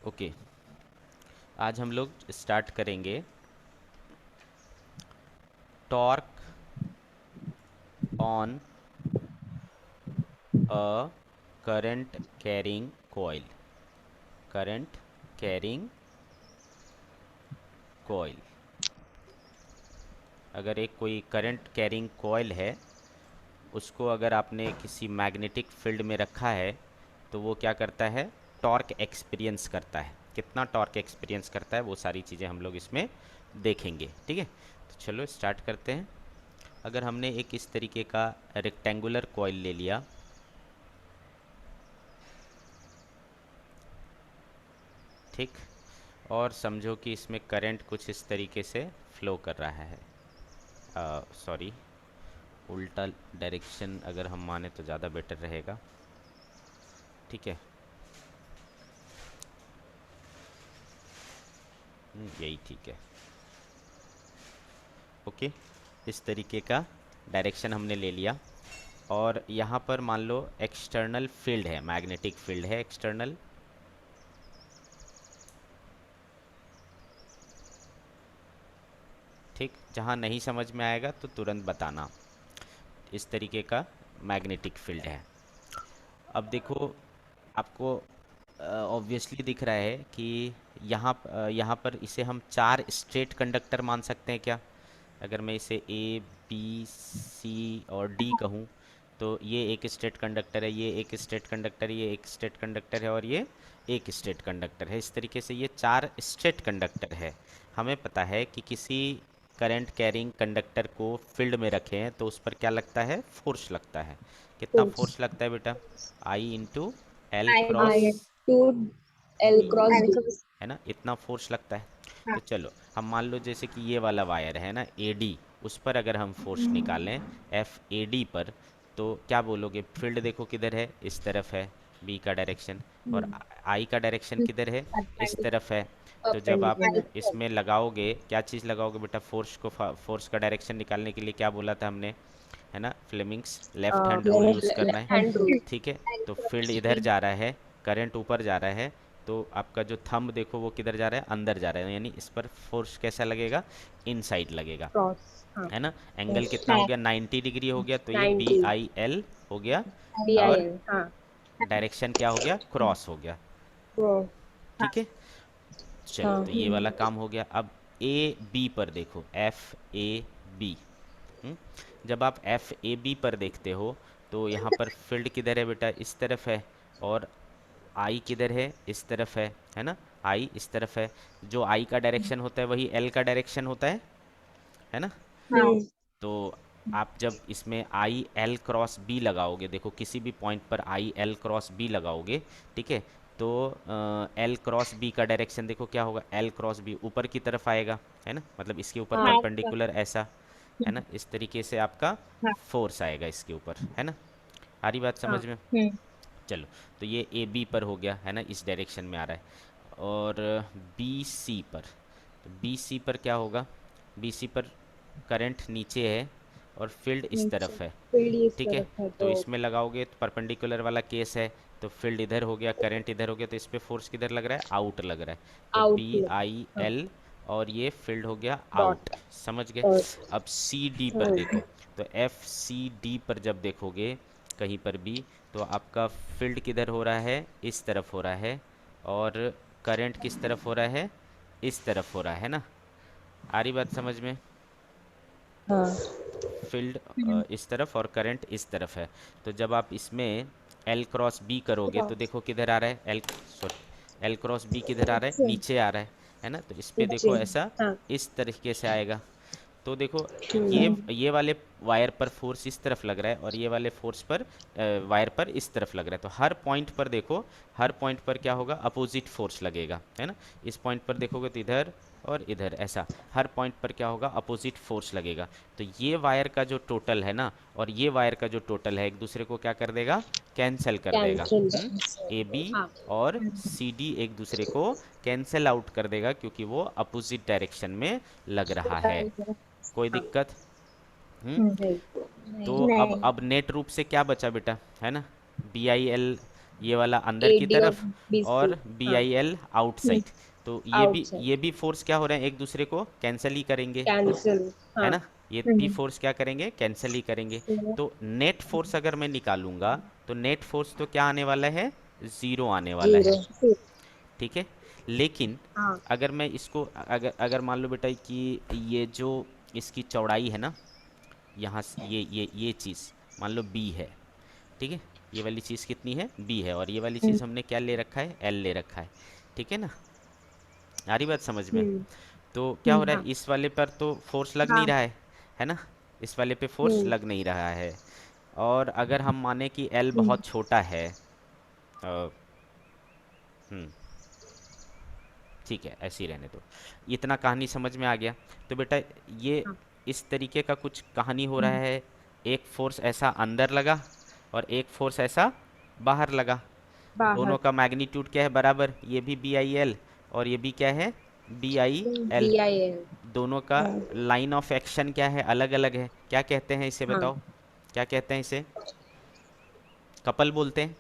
Okay, आज हम लोग स्टार्ट करेंगे torque on a current carrying coil. Current carrying coil, अगर एक कोई करंट कैरिंग कॉइल है, उसको अगर आपने किसी मैग्नेटिक फील्ड में रखा है तो वो क्या करता है, टॉर्क एक्सपीरियंस करता है। कितना टॉर्क एक्सपीरियंस करता है वो सारी चीज़ें हम लोग इसमें देखेंगे। ठीक है, तो चलो स्टार्ट करते हैं। अगर हमने एक इस तरीके का रेक्टेंगुलर कॉइल ले लिया, ठीक, और समझो कि इसमें करंट कुछ इस तरीके से फ्लो कर रहा है। सॉरी, उल्टा डायरेक्शन अगर हम माने तो ज़्यादा बेटर रहेगा। ठीक है, यही ठीक है। ओके, इस तरीके का डायरेक्शन हमने ले लिया, और यहाँ पर मान लो एक्सटर्नल फील्ड है, मैग्नेटिक फील्ड है एक्सटर्नल। ठीक, जहाँ नहीं समझ में आएगा तो तुरंत बताना। इस तरीके का मैग्नेटिक फील्ड है। अब देखो, आपको ऑब्वियसली दिख रहा है कि यहाँ पर इसे हम चार स्ट्रेट कंडक्टर मान सकते हैं क्या? अगर मैं इसे ए बी सी और डी कहूँ तो ये एक स्ट्रेट कंडक्टर है, ये एक स्ट्रेट कंडक्टर, ये एक स्ट्रेट कंडक्टर है, और ये एक स्ट्रेट कंडक्टर है। इस तरीके से ये चार स्ट्रेट कंडक्टर है। हमें पता है कि किसी करंट कैरिंग कंडक्टर को फील्ड में रखें तो उस पर क्या लगता है, फोर्स लगता है। कितना फोर्स फोर्स लगता है बेटा? I into L I cross I two L B, cross D. है ना, इतना फोर्स लगता है। तो हाँ। चलो हम मान लो जैसे कि ये वाला वायर है ना ए डी, उस पर अगर हम फोर्स निकालें एफ ए डी पर, तो क्या बोलोगे? फील्ड देखो किधर है, इस तरफ है, बी का डायरेक्शन, और आई का डायरेक्शन किधर है, इस तरफ है। तो जब आप परपेंडिकुलर। इसमें लगाओगे, क्या चीज़ लगाओगे बेटा? फोर्स को, फोर्स का डायरेक्शन निकालने के लिए क्या बोला था हमने, है ना, Fleming's left hand rule use करना है। Left hand rule. ठीक है, तो फील्ड इधर जा रहा है, करंट ऊपर जा रहा है, तो आपका जो थंब देखो वो किधर जा रहा है, अंदर जा रहा है, यानी इस पर फोर्स कैसा लगेगा, इनसाइड लगेगा, क्रॉस। हाँ। है ना। एंगल कितना हो हाँ। गया, 90 डिग्री हो गया, तो ये बी 90। आई एल हो गया, डी आई और एल। हाँ। डायरेक्शन क्या हो गया, क्रॉस हो गया। क्रॉस। ठीक है, चलो हाँ। तो ये वाला काम हो गया। अब ए बी पर देखो, एफ ए बी। जब आप एफ ए बी पर देखते हो तो यहाँ पर फील्ड किधर है बेटा, इस तरफ है, और आई किधर है, इस तरफ है ना, आई इस तरफ है। जो आई का डायरेक्शन होता है वही एल का डायरेक्शन होता है ना। हाँ। तो आप जब इसमें आई एल क्रॉस बी लगाओगे, देखो किसी भी पॉइंट पर आई एल क्रॉस बी लगाओगे, ठीक है, तो एल क्रॉस बी का डायरेक्शन देखो क्या होगा, एल क्रॉस बी ऊपर की तरफ आएगा, है ना, मतलब इसके ऊपर हाँ। परपेंडिकुलर ऐसा, है ना, इस तरीके से आपका हाँ। फोर्स आएगा इसके ऊपर, है ना। आ रही बात हाँ। समझ में? हम्म। चलो, तो ये ए बी पर हो गया, है ना, इस डायरेक्शन में आ रहा है। और बी सी पर, तो बी सी पर क्या होगा, बी सी पर करंट नीचे है और फील्ड इस नीचे तरफ है। फील्ड इस ठीक है, तरफ है तो तो इसमें लगाओगे तो परपेंडिकुलर वाला केस है, तो फील्ड इधर हो गया, करंट इधर हो गया, तो इस पे फोर्स किधर लग रहा है, आउट लग रहा है, तो बी आउट। आई हाँ। एल, और ये फील्ड हो गया आउट। डॉट। समझ गए? और अब सी डी पर समझ देखो, गए। तो एफ सी डी पर जब देखोगे कहीं पर भी, तो आपका फील्ड किधर हो रहा है, इस तरफ हो रहा है, और करंट किस तरफ हो रहा है, इस तरफ हो रहा है ना। आ रही बात समझ में? हाँ। फील्ड इस तरफ और करंट इस तरफ है। तो जब आप इसमें एल क्रॉस बी करोगे तो क्रॉस। देखो किधर आ रहा है, L, sorry, L cross B किधर आ रहा है, नीचे। नीचे आ रहा है ना, तो इस पे नीचे। देखो ऐसा हाँ। इस तरीके से आएगा। तो देखो, हम्म। ये वाले वायर पर फोर्स इस तरफ लग रहा है, और ये वाले फोर्स पर वायर पर इस तरफ लग रहा है, तो हर पॉइंट पर देखो, हर पॉइंट पर क्या होगा, अपोजिट फोर्स लगेगा, है ना। इस पॉइंट पर देखोगे तो इधर और इधर ऐसा, हर पॉइंट पर क्या होगा, अपोजिट फोर्स लगेगा। तो ये वायर का जो टोटल है ना, और ये वायर का जो टोटल है, एक दूसरे को क्या कर देगा, कैंसिल कर देगा। कैंसिल। ए बी हाँ। और सी डी एक दूसरे को कैंसिल आउट कर देगा, क्योंकि वो अपोजिट डायरेक्शन में लग रहा है। कोई हाँ। दिक्कत? नहीं। तो नहीं। अब नेट रूप से क्या बचा बेटा, है ना, बी आई एल ये वाला अंदर की AD और तरफ, BC। और बी हाँ। I L hmm. आउटसाइड। तो आउटसाइड। ये भी फोर्स क्या हो रहे हैं, एक दूसरे को कैंसिल ही करेंगे, कैंसिल। है हाँ। ना। ये भी फोर्स क्या करेंगे, कैंसिल ही करेंगे। तो नेट फोर्स अगर मैं निकालूंगा, तो नेट फोर्स तो क्या आने वाला है, ज़ीरो आने वाला है। 0। ठीक है। लेकिन हाँ। अगर मैं इसको, अगर अगर मान लो बेटा कि ये जो इसकी चौड़ाई है ना, यहाँ ये चीज़ मान लो बी है, ठीक है। ये वाली चीज़ कितनी है, बी है, और ये वाली हम्म। चीज़ हमने क्या ले रखा है, एल ले रखा है। ठीक है ना, आ रही बात समझ में। हम्म। तो क्या हो रहा हाँ। है, इस वाले पर तो फोर्स लग नहीं हाँ। रहा है ना। इस वाले पे फोर्स हम्म। लग नहीं रहा है। और अगर हम माने कि एल हम्म। बहुत छोटा है, हम्म, ठीक है, ऐसे ही रहने दो। इतना कहानी समझ में आ गया। तो बेटा ये हाँ। इस तरीके का कुछ कहानी हो रहा हम्म। है। एक फोर्स ऐसा अंदर लगा, और एक फोर्स ऐसा बाहर लगा। दोनों बाहर। का मैग्नीट्यूड क्या है, बराबर। ये भी बी आई एल, और ये भी क्या है, बी आई एल। BIL। दोनों का हाँ। लाइन ऑफ एक्शन क्या है, अलग अलग है। क्या कहते हैं इसे, हाँ। बताओ। क्या कहते हैं इसे, कपल बोलते हैं।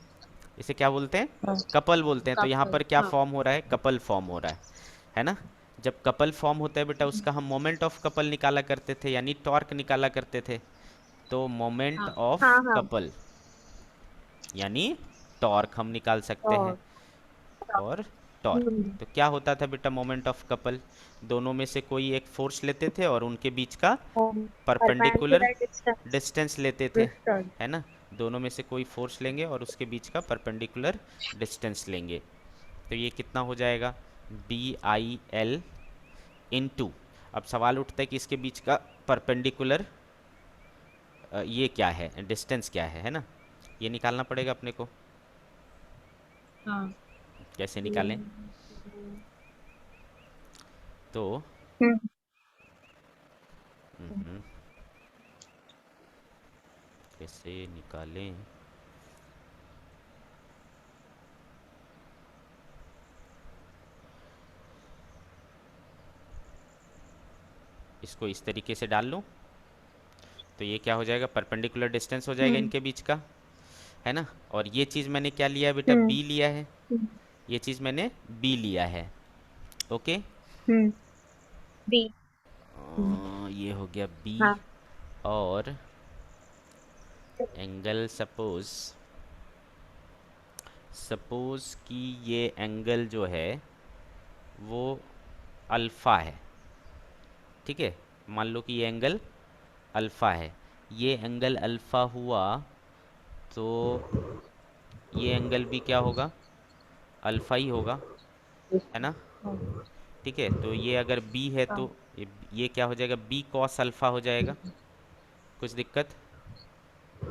इसे क्या बोलते हैं, हाँ। कपल बोलते हैं। तो यहाँ कपल। पर क्या हाँ। फॉर्म हो रहा है, कपल फॉर्म हो रहा है ना। जब कपल फॉर्म होता है बेटा, उसका हम मोमेंट ऑफ कपल निकाला करते थे, यानी टॉर्क निकाला करते थे। तो मोमेंट हाँ। ऑफ हाँ। हाँ। कपल यानी टॉर्क हम निकाल सकते हैं, और। और टॉर्क। हम्म। तो क्या होता था बेटा, मोमेंट ऑफ कपल, दोनों में से कोई एक फोर्स लेते थे और उनके बीच का परपेंडिकुलर परपेंडिकुलर डिस्टेंस। डिस्टेंस लेते थे, डिस्टेंस। है ना। दोनों में से कोई फोर्स लेंगे और उसके बीच का परपेंडिकुलर डिस्टेंस लेंगे। तो ये कितना हो जाएगा, बी आई एल इंटू। अब सवाल उठता है कि इसके बीच का परपेंडिकुलर ये क्या है, डिस्टेंस क्या है ना। ये निकालना पड़ेगा अपने को। हाँ। कैसे निकालें, हम्म। तो हम्म। हम्म, कैसे निकालें। इसको इस तरीके से डाल लूँ, तो ये क्या हो जाएगा, परपेंडिकुलर डिस्टेंस हो जाएगा हम्म। इनके बीच का, है ना। और ये चीज़ मैंने क्या लिया है बेटा, हम्म। बी लिया है। हम्म। ये चीज़ मैंने बी लिया है, ओके। हम्म। बी। ये हो गया बी। हाँ। और एंगल सपोज, सपोज कि ये एंगल जो है वो अल्फ़ा है, ठीक है। मान लो कि ये एंगल अल्फ़ा है। ये एंगल अल्फ़ा हुआ, तो ये एंगल भी क्या होगा, अल्फ़ा ही होगा, है ना। हाँ। ठीक है, तो ये अगर बी है हाँ। तो ये क्या हो जाएगा, बी कॉस अल्फ़ा हो जाएगा। कुछ दिक्कत आ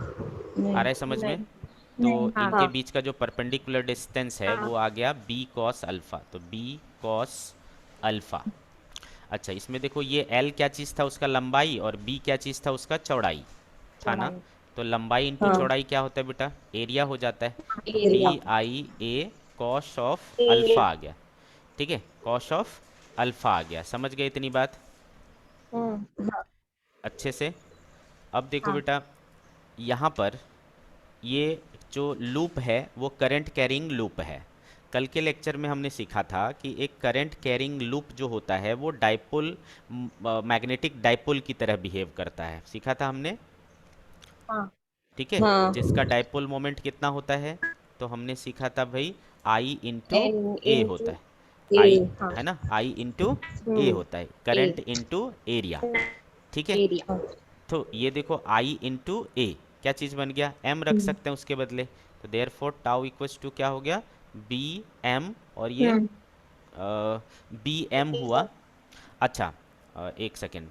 नहीं। रहा है समझ में। नहीं। तो नहीं। हाँ। इनके हाँ। बीच का जो परपेंडिकुलर डिस्टेंस है हाँ। वो आ गया बी कॉस अल्फ़ा, तो बी कॉस अल्फ़ा। अच्छा, इसमें देखो ये एल क्या चीज़ था, उसका लंबाई, और बी क्या चीज़ था, उसका चौड़ाई था ना। चौड़ाई। तो लंबाई इंटू हाँ। चौड़ाई क्या होता है बेटा, एरिया हो जाता है। तो B area. I A cos of A. Alpha आ गया, ठीक है। कॉस ऑफ अल्फ़ा आ गया, समझ गए इतनी बात हाँ। अच्छे से। अब देखो हाँ। बेटा, यहाँ पर ये जो लूप है वो करंट कैरिंग लूप है। कल के लेक्चर में हमने सीखा था कि एक करंट कैरिंग लूप जो होता है वो डाइपोल, मैग्नेटिक डाइपोल की तरह बिहेव करता है, सीखा था हमने। हाँ। ठीक है, हाँ। जिसका डाइपोल मोमेंट कितना होता है, तो हमने सीखा था भाई आई इंटू एन ए इंटू होता है। ए। आई, हाँ। है ना, आई इंटू ए हम्म। होता है, ए। Current into area. ठीक है। एरिया। तो ये देखो आई इंटू ए क्या चीज़ बन गया, एम रख हम्म। सकते हैं उसके बदले। तो therefore tau equals to क्या हो गया, बी एम, और ये हम्म। बी एम हुआ। अच्छा, एक सेकेंड,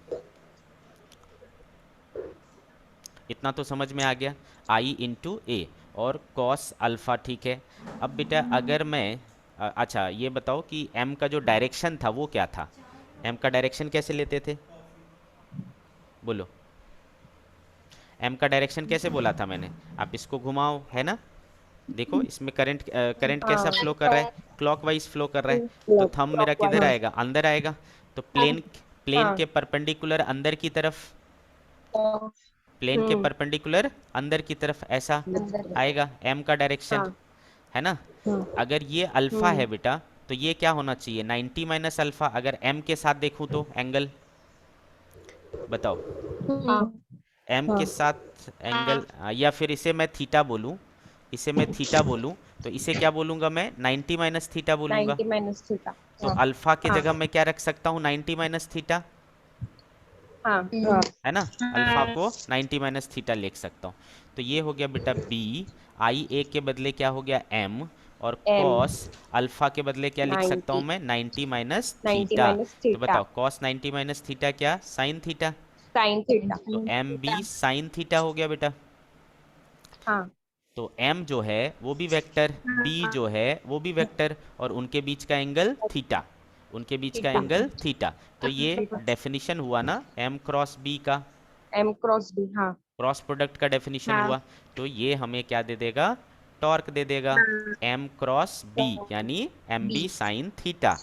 इतना तो समझ में आ गया, आई इंटू ए और कॉस अल्फ़ा, ठीक है। अब बेटा अगर मैं अच्छा ये बताओ कि एम का जो डायरेक्शन था वो क्या था, एम का डायरेक्शन कैसे लेते थे, बोलो। एम का डायरेक्शन कैसे बोला था मैंने, आप इसको घुमाओ, है ना। देखो इसमें करंट, करंट कैसा फ्लो कर रहा है, क्लॉकवाइज फ्लो कर रहा है। तो थंब मेरा किधर क्लॉकवाइज। आएगा, अंदर आएगा। तो हाँ। प्लेन, प्लेन हाँ। के परपेंडिकुलर अंदर की तरफ, हाँ। प्लेन के हम्म। परपेंडिकुलर अंदर की तरफ ऐसा अंदर। आएगा एम का डायरेक्शन। हाँ। है ना। हाँ अगर ये अल्फा है बेटा तो ये क्या होना चाहिए, 90 माइनस अल्फा। अगर एम के साथ देखूं तो एंगल बताओ, हाँ एम के हाँ साथ एंगल, या फिर इसे मैं थीटा बोलूं, इसे मैं थीटा बोलूं, तो इसे क्या बोलूंगा मैं, 90 माइनस थीटा बोलूंगा। 90 माइनस थीटा। तो हाँ अल्फा की हाँ जगह मैं क्या रख सकता हूँ, 90 माइनस थीटा, हाँ हाँ है ना। अल्फा को 90 माइनस थीटा लिख सकता हूँ। तो ये हो गया बेटा बी, आई ए के बदले क्या हो गया एम, और एम कॉस अल्फा के बदले क्या लिख सकता हूँ 90 मैं, 90 माइनस 90 थीटा। माइनस तो थीटा बताओ कॉस 90 माइनस थीटा क्या, साइन थीटा। Sine theta. तो एम बी साइन थीटा हो गया बेटा। हाँ तो m जो है वो भी वेक्टर, b जो है वो भी वेक्टर, और उनके बीच का एंगल थीटा, उनके बीच का थीटा एंगल थीटा। तो ये डेफिनिशन हुआ ना m क्रॉस b का, एम क्रॉस बी। हाँ क्रॉस प्रोडक्ट का डेफिनिशन हाँ हुआ। तो ये हमें क्या दे देगा, टॉर्क दे देगा, m क्रॉस b यानी M B B sine theta.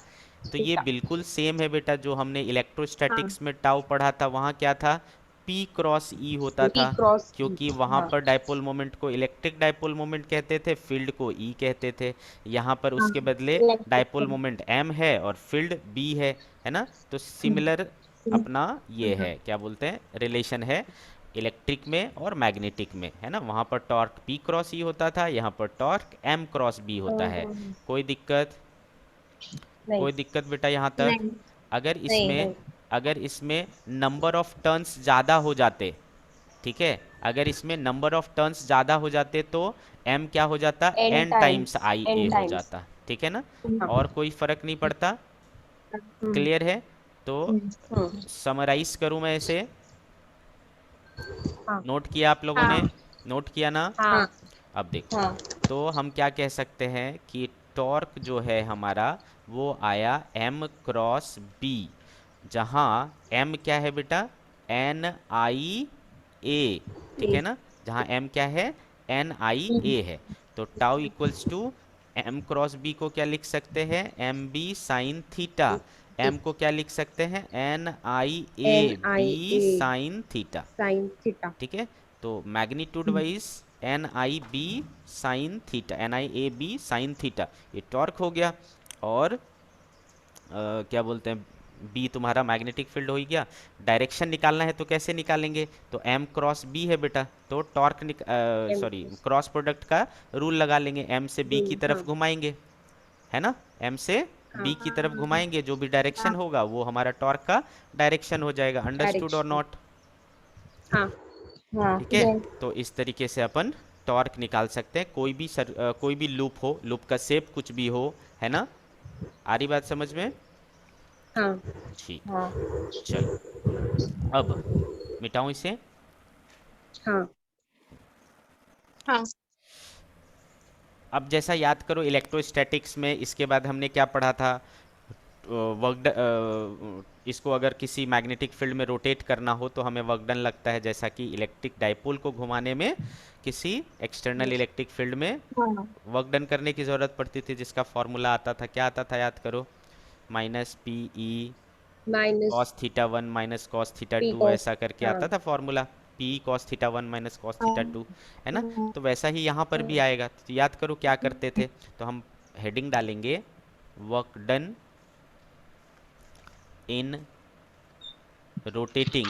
तो ये थीटा। बिल्कुल सेम है बेटा जो हमने हाँ इलेक्ट्रोस्टैटिक्स में टाउ पढ़ा था, वहाँ क्या था, p क्रॉस e होता बी था। क्रॉस ई। क्योंकि वहाँ हाँ पर डाइपोल मोमेंट को इलेक्ट्रिक डाइपोल मोमेंट कहते थे, फील्ड को e कहते थे। यहाँ पर हाँ उसके बदले डाइपोल इलेक्ट्रिक। मोमेंट m है और फील्ड b है ना। तो सिमिलर अपना ये है, क्या बोलते हैं, रिलेशन है इलेक्ट्रिक में और मैग्नेटिक में, है ना। वहाँ पर टॉर्क p क्रॉस e होता था, यहाँ पर टॉर्क m क्रॉस b होता है। कोई दिक्कत, नहीं कोई दिक्कत बेटा यहाँ तक। नहीं अगर नहीं इसमें, नहीं। अगर इसमें नंबर ऑफ टर्न्स ज़्यादा हो जाते, ठीक है, अगर इसमें नंबर ऑफ टर्न्स ज़्यादा हो जाते तो m क्या हो जाता, N n times times I A N हो टाइम्स। जाता, ठीक है ना। हाँ और कोई फर्क नहीं पड़ता, हम्म क्लियर है। तो हम्म, समराइज करूँ मैं इसे, हाँ नोट किया आप लोगों ने, हाँ नोट किया ना। हाँ अब देखो, हाँ तो हम क्या कह सकते हैं कि टॉर्क जो है हमारा वो आया m क्रॉस b, जहाँ m क्या है बेटा, एन आई ए, ठीक ए है ना। जहाँ m क्या है, एन आई ए है। तो tau equals to m cross b को क्या लिख सकते हैं, M B sine theta. m को क्या लिख सकते हैं, N I N A I B A sine theta, sine theta. ठीक है। तो magnitude wise N I B sine theta, N I A B sine theta, ये टॉर्क हो गया। और क्या बोलते हैं, बी तुम्हारा मैग्नेटिक फील्ड हो ही गया। डायरेक्शन निकालना है तो कैसे निकालेंगे, तो एम क्रॉस बी है बेटा, तो torque am sorry cross product का रूल लगा लेंगे, एम से बी की हाँ तरफ घुमाएंगे, है ना। एम से हाँ बी की तरफ घुमाएंगे, जो भी डायरेक्शन होगा वो हमारा टॉर्क का डायरेक्शन हो जाएगा, अंडरस्टूड और डायरेक्शन। नॉट, हाँ हाँ ठीक है। तो इस तरीके से अपन टॉर्क निकाल सकते हैं, कोई भी कोई भी लूप हो, लूप का शेप कुछ भी हो, है ना। आ रही बात समझ में, हाँ ठीक। हाँ चलो अब मिटाऊं इसे। हाँ हाँ अब जैसा याद करो इलेक्ट्रोस्टैटिक्स में, इसके बाद हमने क्या पढ़ा था, वर्क, इसको अगर किसी मैग्नेटिक फील्ड में रोटेट करना हो तो हमें वर्क डन लगता है, जैसा कि इलेक्ट्रिक डाइपोल को घुमाने में किसी एक्सटर्नल इलेक्ट्रिक फील्ड में हाँ वर्क डन करने की ज़रूरत पड़ती थी, जिसका फॉर्मूला आता था, क्या आता था याद करो, minus P E minus cos theta one minus cos theta P two, cos. ऐसा करके हाँ आता था formula, P cos theta one minus cos theta two, है ना। तो वैसा ही यहाँ पर भी आएगा। तो याद करो क्या करते थे, तो हम हेडिंग डालेंगे, work done in rotating,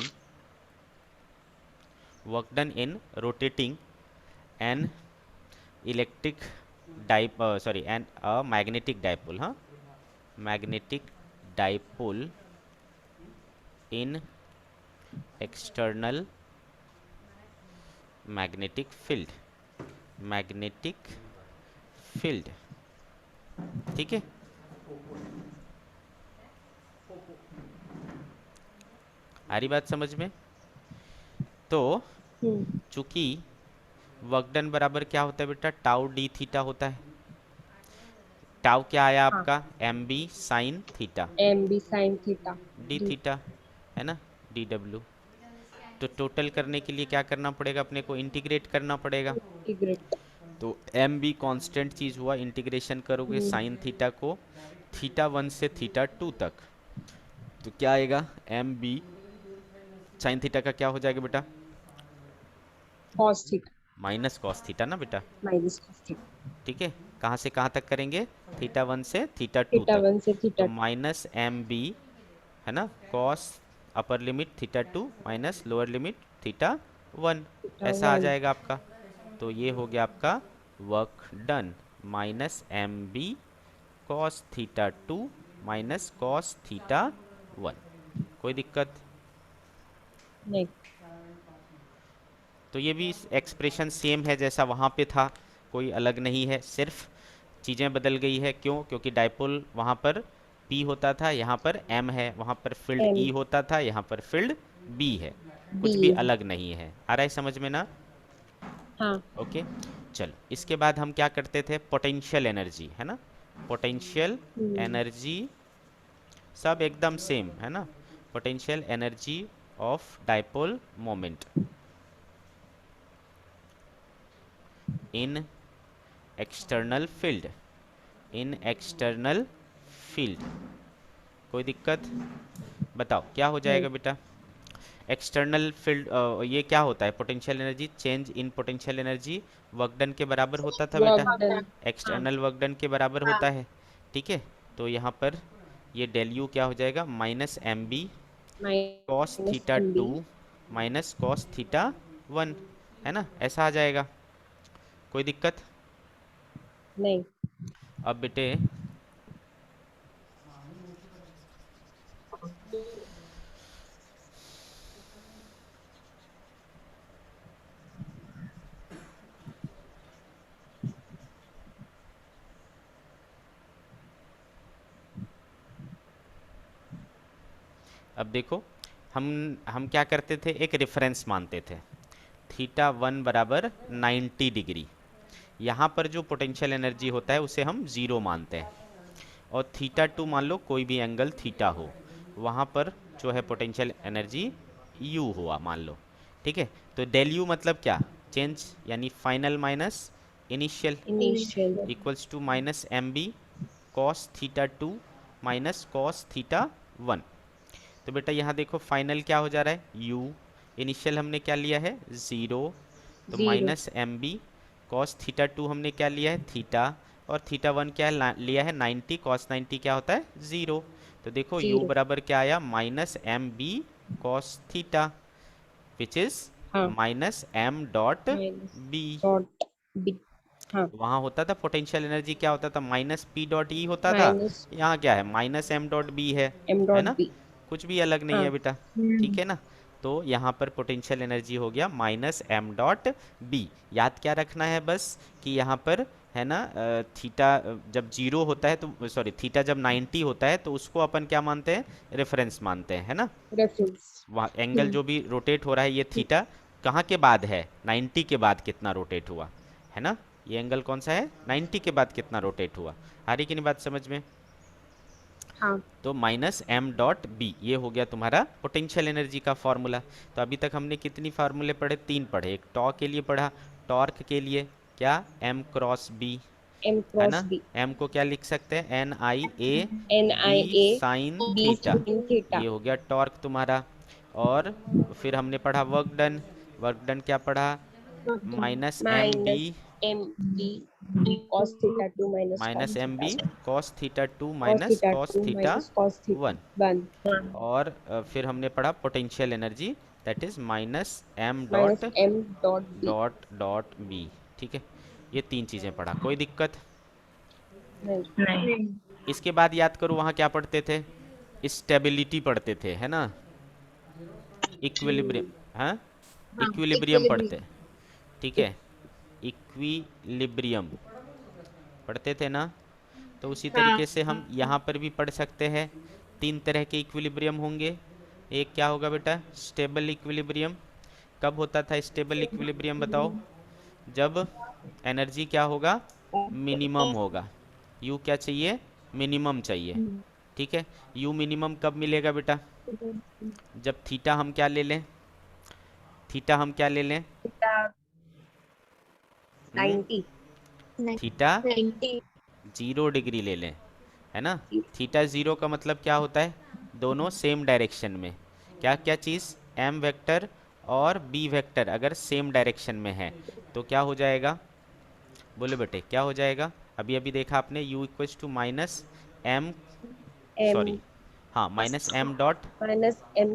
work done in rotating an electric dipole, sorry, and a magnetic dipole, huh, magnetic dipole in external magnetic field, magnetic field, ठीक है। आ रही बात समझ में। तो हम्म चूंकि वर्क डन बराबर क्या होता है बेटा, टाउ डी थीटा होता है। टाउ क्या आया हाँ आपका, M B sine theta, M B sine theta D D theta, है ना, डी डब्ल्यू। तो टोटल करने के लिए क्या करना पड़ेगा, अपने को इंटीग्रेट करना पड़ेगा। इंटीग्रेट। तो एम बी कॉन्स्टेंट चीज़ हुआ, इंटीग्रेशन करोगे साइन थीटा को थीटा वन से थीटा टू तक, तो क्या आएगा, एम बी साइन थीटा का क्या हो जाएगा बेटा, cos theta. Minus cos theta ना बेटा, माइनस कॉस थीटा। ठीक है। कहाँ से कहाँ तक करेंगे, थीटा 1 से थीटा 2 थीटा तक। 1 से तो थीटा माइनस एम बी, है ना, cos upper limit theta 2 minus lower limit theta 1, theta ऐसा आ 1। जाएगा आपका। तो ये हो गया आपका work done, minus M B cos theta 2 minus cos theta 1। कोई दिक्कत? नहीं। तो ये भी एक्सप्रेशन सेम है जैसा वहाँ पे था, कोई अलग नहीं है, सिर्फ चीज़ें बदल गई है। क्यों? क्योंकि डाइपोल वहाँ पर P होता था, यहाँ पर M है, वहाँ पर फील्ड एम E होता था, यहाँ पर फील्ड B है। बी कुछ भी है। अलग नहीं है। आ रहा है समझ में ना? हाँ। ओके। चलो, इसके बाद हम क्या करते थे, पोटेंशियल एनर्जी, है ना, पोटेंशियल हम्म। एनर्जी सब एकदम सेम है ना। Potential energy of dipole moment in external field, in external field. कोई दिक्कत? बताओ क्या हो नहीं। जाएगा बेटा। एक्सटर्नल फील्ड, ये क्या होता है, potential energy, change in potential energy work done के बराबर होता था बेटा, वर्क डन। हाँ। एक्सटर्नल वर्क डन के बराबर होता है, ठीक है। तो यहाँ पर ये डेल यू क्या हो जाएगा, minus M B cos minus theta M B. 2 minus cos theta 1, है ना, ऐसा आ जाएगा। कोई दिक्कत? नहीं। अब बेटे अब देखो, हम क्या करते थे, एक रेफरेंस मानते थे, थीटा 1 बराबर 90 डिग्री। यहाँ पर जो पोटेंशियल एनर्जी होता है उसे हम ज़ीरो मानते हैं, और थीटा 2 मान लो कोई भी एंगल थीटा हो, वहाँ पर जो है पोटेंशियल एनर्जी यू हुआ मान लो, ठीक है। तो डेल यू मतलब क्या, चेंज, यानी final minus initial, initial. Equals to minus M B cos theta 2 minus cos theta 1। तो बेटा यहाँ देखो फाइनल क्या हो जा रहा है, u, इनिशियल हमने क्या लिया है, ज़ीरो, तो zero. Minus M B cos theta 2 हमने क्या लिया है, थीटा, और थीटा 1 क्या लिया है 90, कॉस 90 क्या होता है, ज़ीरो। तो देखो u जीरो। बराबर क्या आया, minus M B cos theta, which is हाँ। Minus M dot minus B. Dot B. हाँ। वहाँ होता था पोटेंशियल एनर्जी क्या होता था, माइनस पी डॉट ई होता था, माइनस यहाँ क्या है, minus M dot B M है डॉट ना, बी। कुछ भी अलग नहीं हाँ। है बेटा, ठीक है ना। तो यहाँ पर पोटेंशियल एनर्जी हो गया माइनस एम डॉट बी। याद क्या रखना है बस, कि यहाँ पर है ना, थीटा जब जीरो होता है तो, सॉरी, थीटा जब 90 होता है तो उसको अपन क्या मानते हैं, रेफरेंस मानते हैं, है ना। रेफरेंस। वहाँ एंगल जो भी रोटेट हो रहा है ये थीटा कहाँ के बाद है, 90 के बाद कितना रोटेट हुआ, है ना। ये एंगल कौन सा है, 90 के बाद कितना रोटेट हुआ। आ रही कि नहीं बात समझ में? हाँ। तो माइनस एम डॉट बी, ये हो गया तुम्हारा पोटेंशियल एनर्जी का फॉर्मूला। तो अभी तक हमने कितनी फार्मूले पढ़े, तीन पढ़े। एक टॉ के लिए पढ़ा, टॉर्क के लिए क्या, एम क्रॉस बी, एम है क्रॉस ना। बी। एम को क्या लिख सकते हैं, N I A N B I A sine B theta, sin theta. ये हो गया टॉर्क तुम्हारा। और फिर हमने पढ़ा वर्क डन, वर्क डन क्या पढ़ा, minus M B, minus M B cos theta 2 minus minus cos M theta B 1। Cos theta 2 cos minus theta cos 2 theta minus cos theta 1। 1। और फिर हमने पढ़ा potential energy, that is minus M minus dot M dot B. Dot dot B, ठीक है। ये तीन चीज़ें पढ़ा, कोई दिक्कत? नहीं। इसके बाद याद करो वहाँ क्या पढ़ते थे, स्टेबिलिटी पढ़ते थे, है ना, इक्विलिब्रियम, हाँ, इक्विलिब्रियम पढ़ते, इक्विलिब्रियम। ठीक है, इक्विलिब्रियम पढ़ते थे ना। तो उसी तरीके से हम यहाँ पर भी पढ़ सकते हैं, तीन तरह के इक्विलिब्रियम होंगे। एक क्या होगा बेटा, स्टेबल इक्विलिब्रियम। कब होता था स्टेबल इक्विलिब्रियम बताओ, जब एनर्जी क्या होगा, मिनिमम होगा, यू क्या चाहिए, मिनिमम चाहिए, ठीक है। यू मिनिमम कब मिलेगा बेटा, जब थीटा हम क्या ले लें, थीटा हम क्या ले लें, हम्म, 90। थीटा 90। 0 डिग्री ले लें, है ना। थीटा 0 का मतलब क्या होता है, दोनों सेम डायरेक्शन में, क्या क्या चीज़, एम वेक्टर और बी वेक्टर अगर सेम डायरेक्शन में है तो क्या हो जाएगा, बोलो बेटे क्या हो जाएगा। अभी अभी देखा आपने u equals to minus M, sorry, m हाँ minus M dot minus m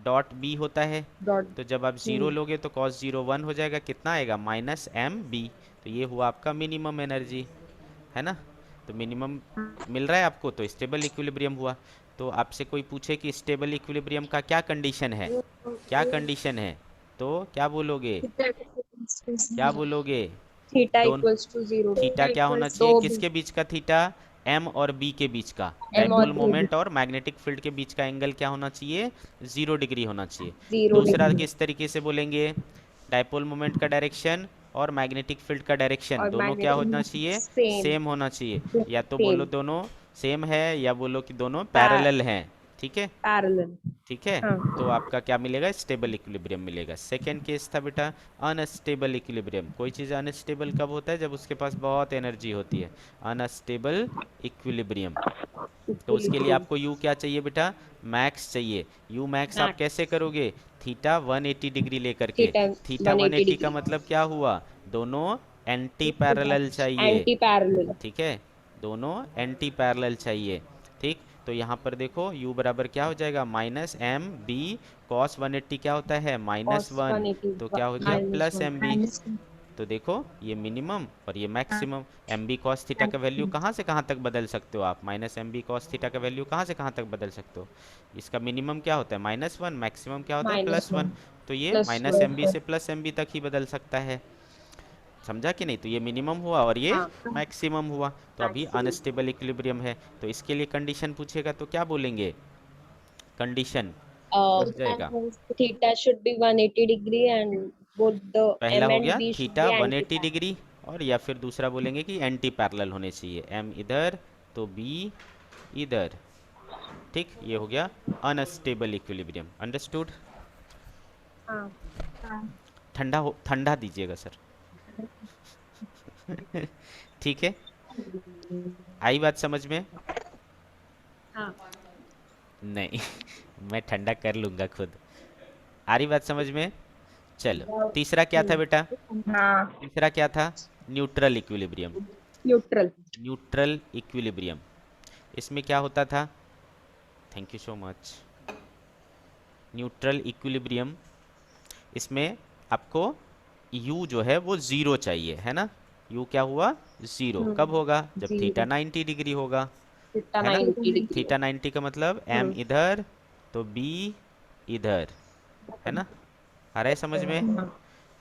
dot B होता है। dot तो जब आप ज़ीरो hmm, लोगे तो कॉस ज़ीरो वन हो जाएगा, कितना आएगा माइनस एम बी। तो ये हुआ आपका मिनिमम एनर्जी, है ना। तो मिनिमम मिल रहा है आपको तो स्टेबल इक्विलिब्रियम हुआ। तो आपसे कोई पूछे कि स्टेबल इक्विलिब्रियम का क्या कंडीशन है, क्या कंडीशन है, तो क्या बोलोगे, क्या बोलोगे। theta दोन equals to 0 थीटा क्या होना तो चाहिए, किसके बीच का थीटा, एम और बी के बीच का, m और डाइपोल b मोमेंट और मैग्नेटिक फील्ड के बीच का एंगल क्या होना चाहिए, 0 डिग्री होना चाहिए। 0 दूसरा degree किस तरीके से बोलेंगे, डाइपोल मोमेंट का डायरेक्शन और मैग्नेटिक फील्ड का डायरेक्शन और दोनों क्या होना magnetic चाहिए, same सेम होना चाहिए। या तो बोलो same दोनों सेम है या बोलो कि दोनों pa पैरेलल हैं, ठीक है। parallel ठीक है, हाँ तो आपका क्या मिलेगा, स्टेबल इक्विलिब्रियम मिलेगा। सेकेंड केस था बेटा अनस्टेबल इक्विलिब्रियम। कोई चीज़ अनस्टेबल कब होता है, जब उसके पास बहुत एनर्जी होती है, अनस्टेबल इक्विलिब्रियम। तो उसके लिए equilibrium आपको यू क्या चाहिए बेटा, मैक्स चाहिए। यू मैक्स आप max कैसे करोगे, थीटा 180 डिग्री लेकर के। theta थीटा 180 180 का degree मतलब क्या हुआ, दोनों एंटी पैरेलल चाहिए, anti parallel ठीक है, दोनों एंटी पैरेलल चाहिए। ठीक, तो यहाँ पर देखो u बराबर क्या हो जाएगा, माइनस एम बी कॉस 180 क्या होता है माइनस cos वन, 180 तो क्या हो गया minus प्लस 1 एम बी। तो देखो ये मिनिमम और ये maximum. M B cos theta का वैल्यू कहाँ से कहाँ तक बदल सकते हो आप, minus M B cos theta का वैल्यू कहाँ से कहाँ तक बदल सकते हो। इसका मिनिमम क्या होता है माइनस वन, मैक्सिमम क्या होता है minus प्लस वन। 1 तो ये plus माइनस 1 एम बी से प्लस एम बी तक ही बदल सकता है, समझा कि नहीं। तो ये मिनिमम हुआ और ये हाँ मैक्सिमम हुआ। तो अभी maximum अनस्टेबल इक्विलिब्रियम है, तो इसके लिए कंडीशन पूछेगा तो क्या बोलेंगे, कंडीशन uh, हो जाएगा। theta should be 180 degree and both the पहला m हो and गया b should theta be 180 anti-parallel degree, और या फिर दूसरा बोलेंगे कि एंटी पैरेलल होने चाहिए, एम इधर तो बी इधर। ठीक, ये हो गया अनस्टेबल इक्विलिब्रियम, अंडरस्टूड। हाँ ठंडा हो, ठंडा दीजिएगा सर। ठीक है, आई बात समझ में। हाँ नहीं मैं ठंडा कर लूँगा खुद, आ रही बात समझ में। चलो तीसरा क्या था बेटा, हाँ तीसरा क्या था, neutral equilibrium. neutral neutral equilibrium, इसमें क्या होता था, thank you so much. Neutral equilibrium, इसमें आपको u जो है वो ज़ीरो चाहिए, है ना। u क्या हुआ, ज़ीरो कब होगा, जब थीटा 0 90 डिग्री होगा, theta है ना। 90 degree थीटा 90 का मतलब m हम्म इधर तो b इधर, है ना, आ रहा है समझ में।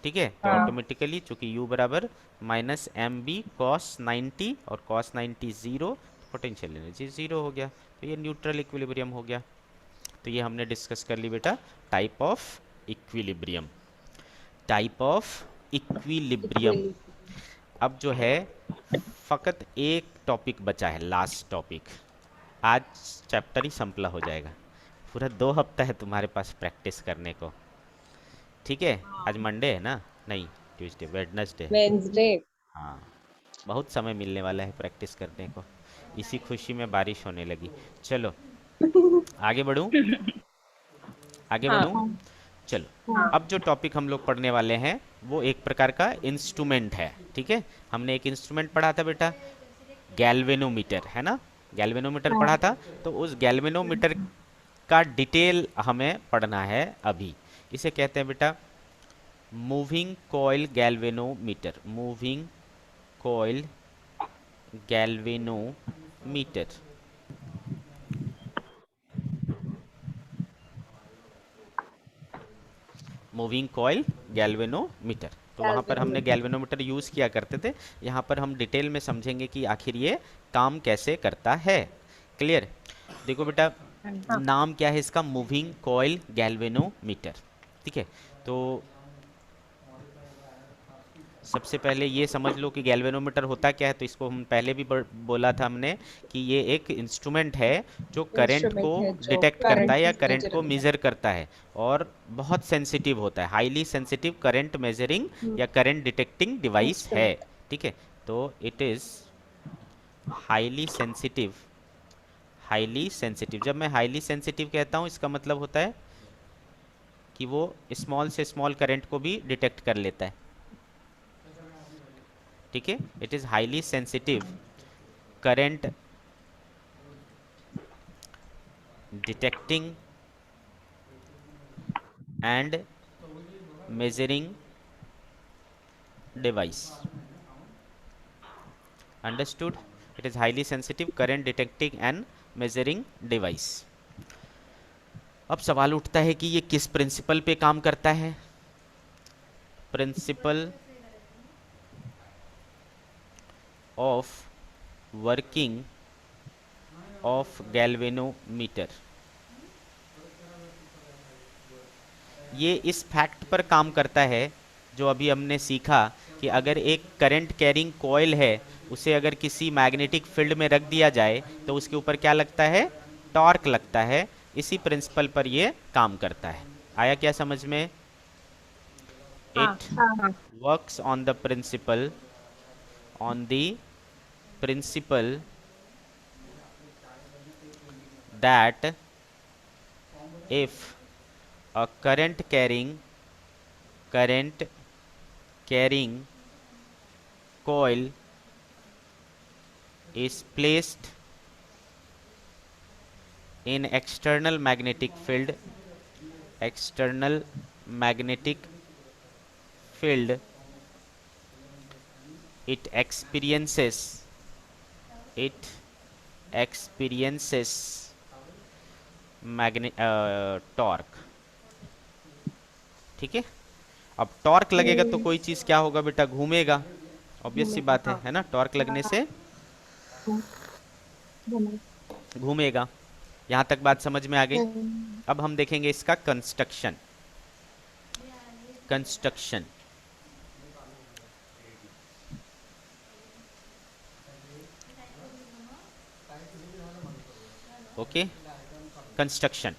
ठीक है, तो ऑटोमेटिकली चूंकि u बराबर माइनस एम बी कॉस 90 और cos 90 zero, potential energy zero हो गया। तो ये न्यूट्रल इक्विलिब्रियम हो गया। तो ये हमने डिस्कस कर ली बेटा type of equilibrium, type of equilibrium. equilibrium अब जो है फ़कत एक टॉपिक बचा है, लास्ट टॉपिक, आज चैप्टर ही संपला हो जाएगा। पूरा 2 हफ्ता है तुम्हारे पास प्रैक्टिस करने को, ठीक है। आज मंडे है ना, नहीं ट्यूसडे वेडनेसडे है। Wednesday हाँ, बहुत समय मिलने वाला है प्रैक्टिस करने को, इसी खुशी में बारिश होने लगी। चलो आगे बढ़ूँ, आगे बढ़ूँ। हाँ चलो अब जो टॉपिक हम लोग पढ़ने वाले हैं वो एक प्रकार का इंस्ट्रूमेंट है, ठीक है। हमने एक इंस्ट्रूमेंट पढ़ा था बेटा, गैल्वेनोमीटर, है ना, गैल्वेनोमीटर पढ़ा था। तो उस गैल्वेनोमीटर का डिटेल हमें पढ़ना है अभी। इसे कहते हैं बेटा moving coil galvanometer, moving coil galvanometer. Moving coil galvanometer, तो वहाँ पर हमने galvanometer गैल्वेनोमीटर यूज़ किया करते थे। यहाँ पर हम डिटेल में समझेंगे कि आखिर ये काम कैसे करता है। क्लियर, देखो बेटा हाँ नाम क्या है इसका, मूविंग कॉइल गैल्वेनोमीटर, ठीक है। तो सबसे पहले ये समझ लो कि गैल्वेनोमीटर होता क्या है। तो इसको हम पहले भी बोला था हमने कि ये एक इंस्ट्रूमेंट है जो करंट को इंस्ट्रूमेंट है जो डिटेक्ट करता है करंट या करंट मेजर को करता मेज़र करता है, और बहुत सेंसिटिव होता है, हाईली सेंसिटिव करंट मेजरिंग है या करंट डिटेक्टिंग डिवाइस है, इंस्ट्रूमेंट ठीक है। तो it is highly sensitive, highly sensitive. जब मैं हाईली सेंसिटिव कहता हूँ इसका मतलब होता है कि वो स्मॉल से स्मॉल करंट को भी डिटेक्ट कर लेता है। ठीक है, it is highly sensitive current detecting and measuring device. Understood? It is highly sensitive current detecting and measuring device. अब सवाल उठता है कि ये किस प्रिंसिपल पे काम करता है? Principle of working of galvanometer. ये इस फैक्ट पर काम करता है जो अभी हमने सीखा कि अगर एक करंट कैरिंग कॉइल है, उसे अगर किसी मैग्नेटिक फील्ड में रख दिया जाए तो उसके ऊपर क्या लगता है? टॉर्क लगता है। इसी प्रिंसिपल पर ये काम करता है। आया क्या समझ में? हाँ इट हाँ works on the principle that if a current carrying coil is placed in external magnetic field, it experiences torque. ठीक है, अब टॉर्क लगेगा तो कोई चीज़ क्या होगा बेटा? घूमेगा। ऑब्वियस सी घूमेगा बात हाँ है ना? टॉर्क लगने से घूमेगा। घूमेगा। यहाँ तक बात समझ में आ गई? हम्म, अब हम देखेंगे इसका कंस्ट्रक्शन। Okay, construction.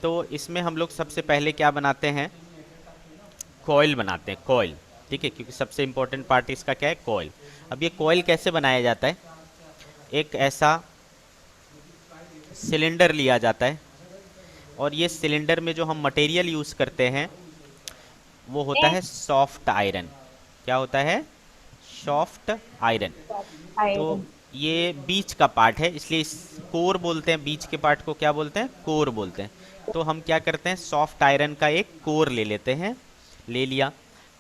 तो इसमें हम लोग सबसे पहले क्या बनाते हैं? कॉइल बनाते हैं, कॉइल। ठीक है, क्योंकि सबसे इंपॉर्टेंट पार्ट इसका क्या है? कॉइल। अब ये कॉइल कैसे बनाया जाता है? एक ऐसा सिलेंडर लिया जाता है और ये सिलेंडर में जो हम मटेरियल यूज़ करते हैं वो होता है सॉफ्ट आयरन। क्या होता है? Soft iron. तो आयरन। ये बीच का पार्ट है, इसलिए इस कोर बोलते हैं। बीच के पार्ट को क्या बोलते हैं? कोर बोलते हैं। तो हम क्या करते हैं? सॉफ्ट आयरन का एक कोर ले लेते हैं। ले लिया।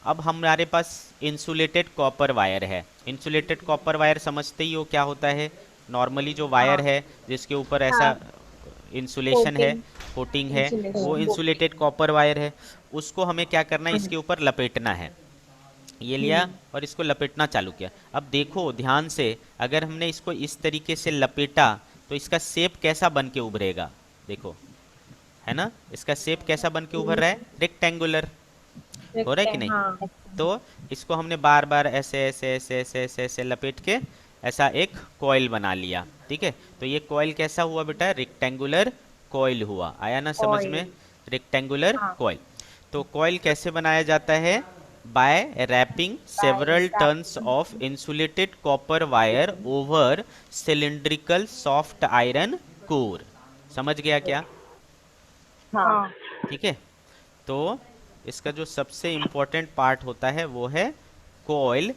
अब हमारे पास इंसुलेटेड कॉपर वायर है। इंसुलेटेड कॉपर वायर समझते ही हो क्या होता है? नॉर्मली जो वायर हाँ है जिसके ऊपर ऐसा हाँ इंसुलेशन है, कोटिंग कोटिंग है, वो इंसुलेशन इंसुलेटेड कॉपर वायर है। उसको हमें क्या करना है? हम्म इसके ऊपर लपेटना है। ये लिया और इसको लपेटना चालू किया। अब देखो ध्यान से, अगर हमने इसको इस तरीके से लपेटा तो इसका शेप कैसा बन के उभरेगा? देखो, है ना? इसका शेप कैसा बन के उभर रहा है? रेक्टेंगुलर। हो रहा है कि नहीं? हाँ तो इसको हमने बार बार ऐसे ऐसे ऐसे ऐसे ऐसे ऐसे लपेट के ऐसा एक कॉइल बना लिया। ठीक है, तो ये कॉइल कैसा हुआ बेटा? रेक्टेंगुलर कॉइल हुआ। आया ना समझ में? ऑयल रेक्टेंगुलर हाँ कॉइल। तो कॉइल कैसे बनाया जाता है? By wrapping by several turns of insulated copper wire over cylindrical soft iron core. समझ गया क्या? हाँ ठीक है, तो इसका जो सबसे इम्पोर्टेंट पार्ट होता है वो है कॉइल।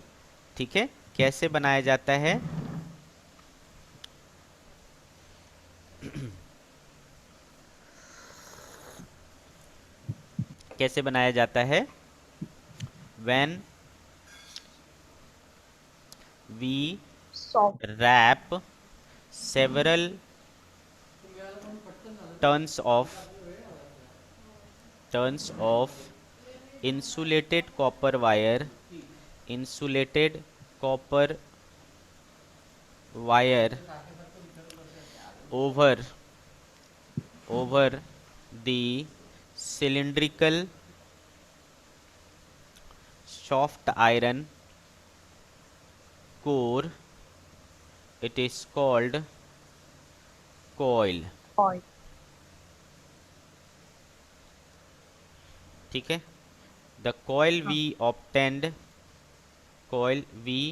ठीक है, कैसे बनाया जाता है? कैसे बनाया जाता है? When we soft wrap several turns of insulated copper wire insulated copper wire over the cylindrical soft iron core. It is called coil. Oil ठीक है, the coil हाँ we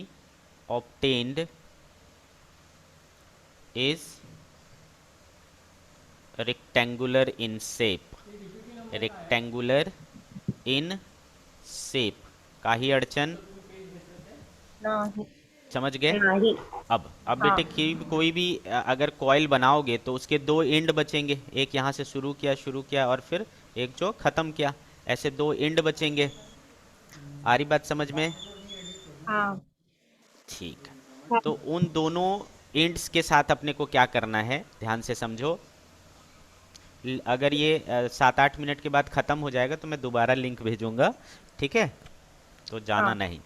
obtained is rectangular in shape. Rectangular in shape, काही अड़चन, नहीं। समझ गए? नहीं। अब हाँ। बेटे कोई भी अगर कॉइल बनाओगे तो उसके दो एंड बचेंगे, एक यहाँ से शुरू किया और फिर एक जो ख़त्म किया, ऐसे दो एंड बचेंगे। आ रही बात समझ में? हाँ। ठीक। हाँ। तो उन दोनों एंड्स के साथ अपने को क्या करना है, ध्यान से समझो। अगर ये 7-8 मिनट के बाद ख़त्म हो जाएगा तो मैं दोबारा लिंक भेजूंगा, ठीक है? तो जाना हाँ। नहीं,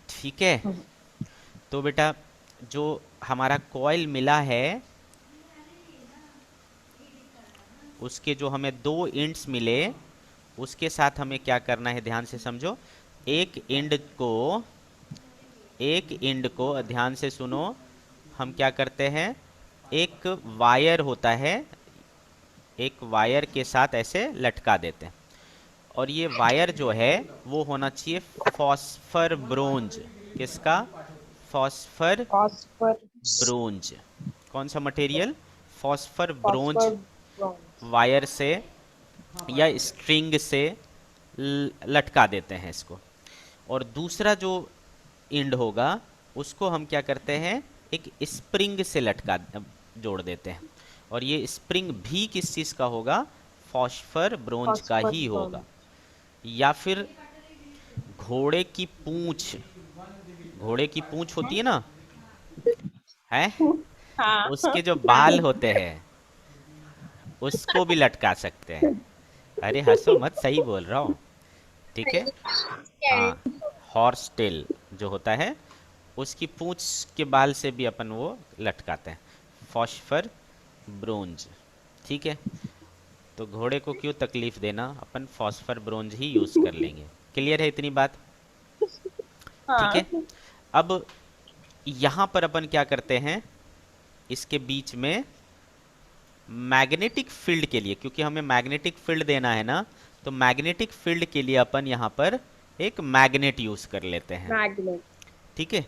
ठीक है? हाँ। तो बेटा जो हमारा कॉइल मिला है उसके जो हमें दो एंड्स मिले उसके साथ हमें क्या करना है, ध्यान से समझो। एक एंड को एक एंड को ध्यान से सुनो, हम क्या करते हैं, एक वायर होता है, एक वायर के साथ ऐसे लटका देते हैं। और ये वायर जो है वो होना चाहिए फॉस्फर ब्रोंज। किसका? Phosphor phosphorus. ब्रोंज। कौन सा material? Phosphor bronze phosphor bronze. Wire से या स्ट्रिंग से लटका देते हैं इसको। और दूसरा जो एंड होगा उसको हम क्या करते हैं, एक स्प्रिंग से लटका जोड़ देते हैं। और ये स्प्रिंग भी किस चीज़ का होगा? फॉस्फर ब्रोंज का फॉस्फर ही होगा। ब्रॉन्ज। या फिर घोड़े की पूंछ, घोड़े की पूंछ होती है ना, है, हाँ। उसके जो बाल हाँ। होते हैं उसको भी लटका सकते हैं। अरे हंसो मत, सही बोल रहा हूँ, ठीक है? हाँ, हॉर्स टेल जो होता है उसकी पूंछ के बाल से भी अपन वो लटकाते हैं, फॉस्फर ब्रोंज, ठीक है? तो घोड़े को क्यों तकलीफ देना, अपन फॉस्फर ब्रोंज ही यूज़ कर लेंगे। क्लियर है इतनी बात? ठीक हाँ। है। अब यहाँ पर अपन क्या करते हैं, इसके बीच में मैग्नेटिक फील्ड के लिए, क्योंकि हमें मैग्नेटिक फील्ड देना है ना, तो मैग्नेटिक फील्ड के लिए अपन यहाँ पर एक मैग्नेट यूज़ कर लेते हैं, मैग्नेट। ठीक है?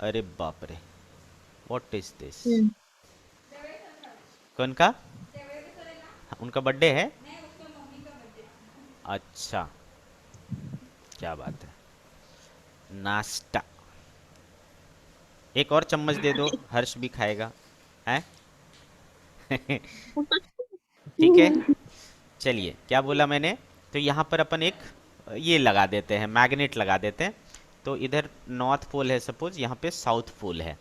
अरे बाप रे, व्हाट इज दिस? हम्म। कौन का? उनका बर्थडे है? अच्छा, क्या बात है। नाश्ता, एक और चम्मच दे दो, हर्ष भी खाएगा, है? ठीक है, चलिए, क्या बोला मैंने? तो यहाँ पर अपन एक ये लगा देते हैं, मैग्नेट लगा देते हैं। तो इधर नॉर्थ पोल है सपोज, यहाँ पे साउथ पोल है।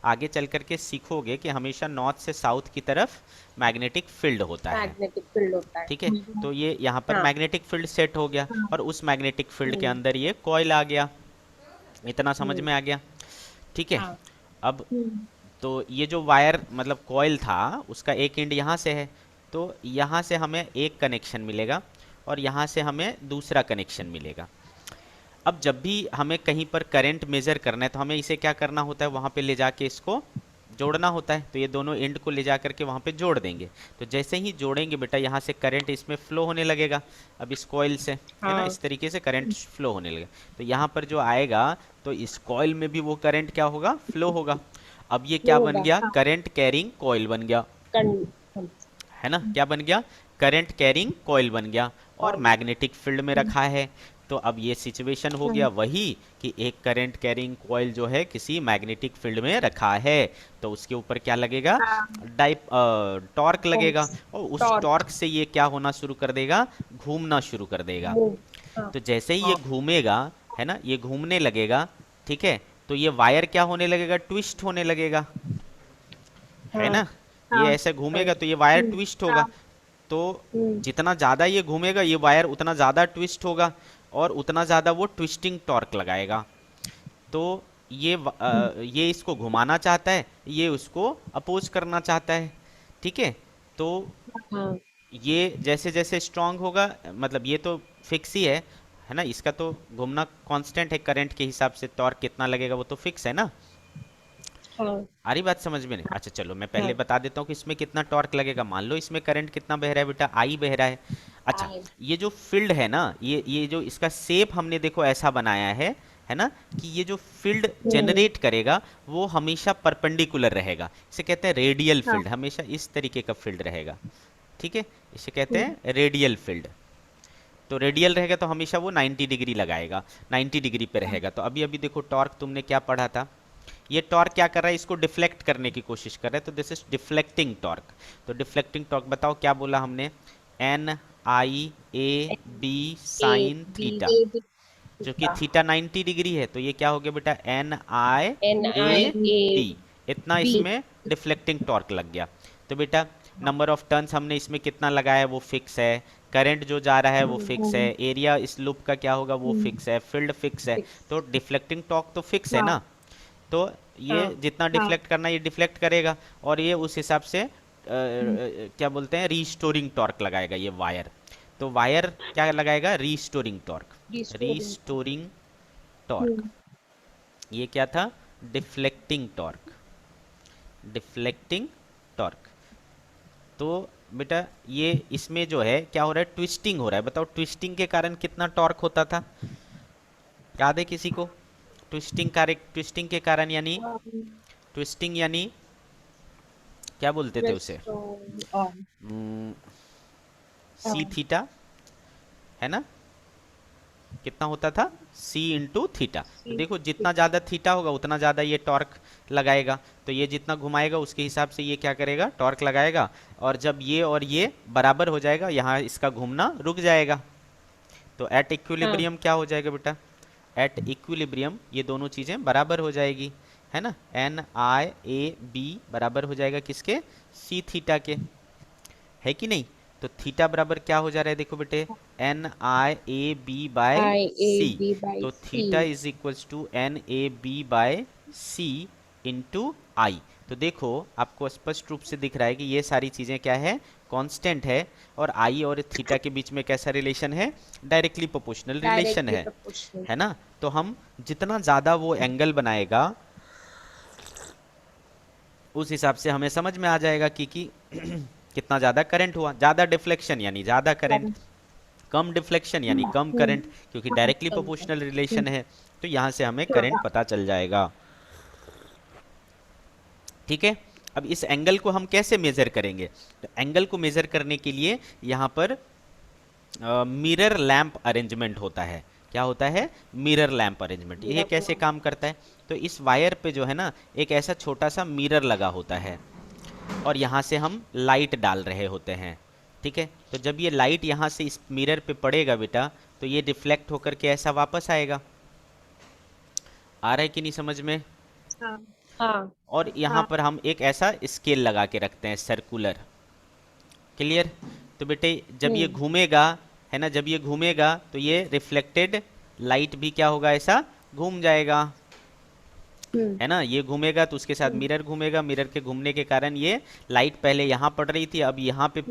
आगे चल करके सीखोगे कि हमेशा नॉर्थ से साउथ की तरफ मैग्नेटिक फील्ड होता है, मैग्नेटिक फील्ड होता है। ठीक है? तो ये यहाँ पर हाँ। मैग्नेटिक फील्ड सेट हो गया हाँ। और उस मैग्नेटिक फील्ड के हम्म। अंदर ये कॉइल आ गया। इतना समझ हम्म। में आ गया? ठीक है। हाँ। अब तो ये जो वायर मतलब कॉइल था उसका एक एंड यहाँ से है, तो यहाँ से हमें एक कनेक्शन मिलेगा और यहाँ से हमें दूसरा कनेक्शन मिलेगा। अब जब भी हमें कहीं पर करंट मेजर करना है तो हमें इसे क्या करना होता है, वहाँ पे ले जाके इसको जोड़ना होता है। तो ये दोनों एंड को ले जा करके वहाँ पे जोड़ देंगे। तो जैसे ही जोड़ेंगे बेटा, यहाँ से करंट इसमें फ्लो होने लगेगा, अब इस कॉइल से, है ना, हाँ। इस तरीके से करंट फ्लो होने लगेगा। तो यहाँ पर जो आएगा तो इस कॉइल में भी वो करंट क्या होगा, फ्लो होगा। अब ये फ्लो क्या बन होगा। गया, हाँ। करंट कैरिंग कॉइल बन गया, कन है ना? क्या बन गया? करंट कैरिंग कॉइल बन गया और कॉइल। मैग्नेटिक फील्ड में रखा है। तो अब ये सिचुएशन हो गया वही कि एक करंट कैरिंग कॉइल जो है किसी मैग्नेटिक फील्ड में रखा है, तो उसके ऊपर क्या लगेगा, हाँ। डाइप टॉर्क लगेगा। फोर्स। और उस टॉर्क। टॉर्क से ये क्या होना शुरू कर देगा, घूमना शुरू कर देगा। मूव। हाँ। तो जैसे ही ये हाँ। घूमेगा, है ना, ये घूमने लगेगा, ठीक है, तो ये वायर क्या होने लगेगा, ट्विस्ट होने लगेगा, है हाँ। ना? ये हाँ। ऐसे हाँ। घूमेगा तो ये वायर ट्विस्ट होगा। हाँ। तो हम्म। जितना ज़्यादा ये घूमेगा ये वायर उतना ज़्यादा ट्विस्ट होगा और उतना ज़्यादा वो ट्विस्टिंग टॉर्क लगाएगा। तो ये इसको घुमाना चाहता है, ये उसको अपोज करना चाहता है, ठीक है? तो हाँ। ये जैसे जैसे स्ट्रांग होगा, मतलब ये तो फिक्स ही है ना, इसका तो घूमना कांस्टेंट है, करंट के हिसाब से टॉर्क कितना लगेगा वो तो फिक्स है ना। हाँ। आ रही बात समझ में? नहीं? अच्छा चलो मैं पहले हाँ। बता देता हूँ कि इसमें कितना टॉर्क लगेगा। मान लो इसमें करंट कितना बह रहा है बेटा, आई बह रहा है। अच्छा, आई। ये जो फील्ड है ना, ये जो इसका शेप हमने देखो ऐसा बनाया है ना, कि ये जो फील्ड जनरेट करेगा वो हमेशा परपेंडिकुलर रहेगा। इसे कहते हैं रेडियल हाँ। फील्ड, हमेशा इस तरीके का फील्ड रहेगा, ठीक है, इसे कहते हैं रेडियल फील्ड। तो रेडियल रहेगा तो हमेशा वो 90 डिग्री लगाएगा, 90 डिग्री पे रहेगा। तो अभी अभी देखो टॉर्क तुमने क्या पढ़ा था, ये टॉर्क क्या कर रहा है, इसको डिफ्लेक्ट करने की कोशिश कर रहा है, तो दिस इज डिफ्लेक्टिंग टॉर्क। तो डिफ्लेक्टिंग टॉर्क बताओ क्या बोला हमने, N I A B A sine B theta, A जो कि थीटा 90 डिग्री है, तो ये क्या हो गया बेटा, N I N A I A B, इतना B इसमें डिफ्लेक्टिंग टॉर्क लग गया। तो बेटा नंबर ऑफ टर्न्स हमने इसमें कितना लगाया है वो फिक्स है, करंट जो जा रहा है वो फिक्स है, एरिया इस लूप का क्या होगा वो फिक्स है, फील्ड फिक्स है, तो डिफ्लेक्टिंग टॉर्क तो फिक्स है ना। तो ये जितना डिफ्लेक्ट करना ये डिफ्लेक्ट करेगा, और ये उस हिसाब से क्या बोलते हैं, रीस्टोरिंग टॉर्क लगाएगा ये वायर। तो वायर क्या लगाएगा, restoring torque, restoring. Restoring torque. ये क्या था, डिफ्लेक्टिंग टॉर्क, डिफ्लेक्टिंग टॉर्क। तो बेटा ये इसमें जो है क्या हो रहा है, ट्विस्टिंग हो रहा है। बताओ ट्विस्टिंग के कारण कितना टॉर्क होता था, याद है किसी को, ट्विस्टिंग के कारण यानी, ट्विस्टिंग यानी क्या बोलते थे उसे, सी थीटा, है ना, कितना होता था, सी इंटू थीटा। तो देखो जितना ज़्यादा थीटा होगा उतना ज़्यादा ये टॉर्क लगाएगा, तो ये जितना घुमाएगा उसके हिसाब से ये क्या करेगा, टॉर्क लगाएगा। और जब ये और ये बराबर हो जाएगा, यहाँ इसका घूमना रुक जाएगा। तो एट इक्विलिब्रियम क्या हो जाएगा बेटा, एट इक्विलिब्रियम ये दोनों चीज़ें बराबर हो जाएगी, है ना, एन आई ए बी बराबर हो जाएगा किसके, सी थीटा के, है कि नहीं। तो थीटा बराबर क्या हो जा रहा है, देखो बेटे, N I A B by I A C. B by तो theta C. Is equals to N A B by C into I. तो देखो आपको स्पष्ट रूप से दिख रहा है कि ये सारी चीज़ें क्या है, कांस्टेंट है, और आई और थीटा के बीच में कैसा रिलेशन है, directly proportional relation Directly proportional. है ना। तो हम जितना ज़्यादा वो एंगल बनाएगा उस हिसाब से हमें समझ में आ जाएगा कि कितना ज़्यादा करंट हुआ, ज़्यादा डिफ्लेक्शन यानी ज़्यादा करंट, कम डिफ्लेक्शन यानी कम करंट, क्योंकि डायरेक्टली प्रोपोर्शनल रिलेशन है। तो यहाँ से हमें करंट पता चल जाएगा, ठीक है। अब इस एंगल को हम कैसे मेजर करेंगे, तो एंगल को मेजर करने के लिए यहाँ पर मिरर लैंप अरेंजमेंट होता है। क्या होता है, मिरर लैंप अरेंजमेंट। ये कैसे काम करता है, तो इस वायर पे जो है ना एक ऐसा छोटा सा मिरर लगा होता है, और यहाँ से हम लाइट डाल रहे होते हैं, ठीक है। तो जब ये लाइट यहाँ से इस मिरर पे पड़ेगा बेटा, तो ये रिफ्लेक्ट होकर के ऐसा वापस आएगा। आ रहा है कि नहीं समझ में। हाँ और यहाँ पर हम एक ऐसा स्केल लगा के रखते हैं सर्कुलर, क्लियर। तो बेटे जब ये घूमेगा, है ना, जब ये घूमेगा तो ये रिफ्लेक्टेड लाइट भी क्या होगा, ऐसा घूम जाएगा, है ना। ये घूमेगा तो उसके साथ मिरर घूमेगा, मिरर के घूमने के कारण ये लाइट पहले यहाँ पड़ रही थी, अब यहाँ पे